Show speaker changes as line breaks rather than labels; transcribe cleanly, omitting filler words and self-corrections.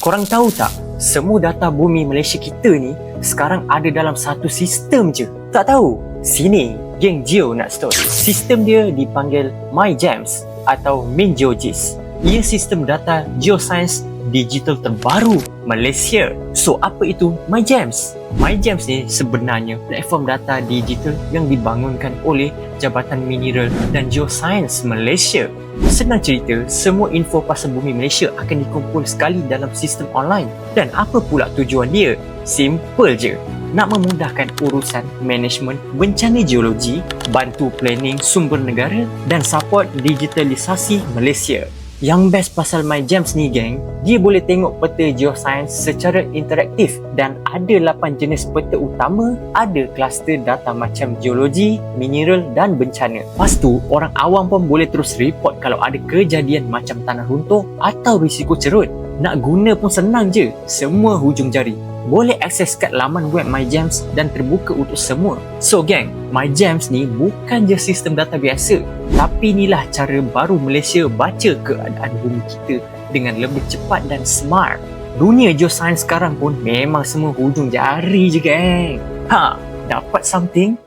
Korang tahu tak, semua data bumi Malaysia kita ni sekarang ada dalam satu sistem je. Tak tahu? Sini, geng Geo nak story. Sistem dia dipanggil MyGEMS atau MinGeoGIS. Ia sistem data geoscience digital terbaru Malaysia. So, apa itu MyGEMS? MyGEMS ni sebenarnya platform data digital yang dibangunkan oleh Jabatan Mineral dan Geoscience Malaysia. Senang cerita, semua info pasal bumi Malaysia akan dikumpul sekali dalam sistem online. Dan apa pula tujuan dia? Simple je. Nak memudahkan urusan management bencana geologi, bantu planning sumber negara dan support digitalisasi Malaysia. Yang best pasal MyGEMS ni geng, dia boleh tengok peta geoscience secara interaktif dan ada 8 jenis peta utama, ada kluster data macam geologi, mineral dan bencana. Lepas tu, orang awam pun boleh terus report kalau ada kejadian macam tanah runtuh atau risiko cerut. Nak guna pun senang je, semua hujung jari. Boleh akses kat laman web MyGEMS dan terbuka untuk semua. So gang, MyGEMS ni bukan je sistem data biasa, tapi inilah cara baru Malaysia baca keadaan bumi kita dengan lebih cepat dan smart. Dunia geoscience sekarang pun memang semua hujung jari je gang. Dapat something?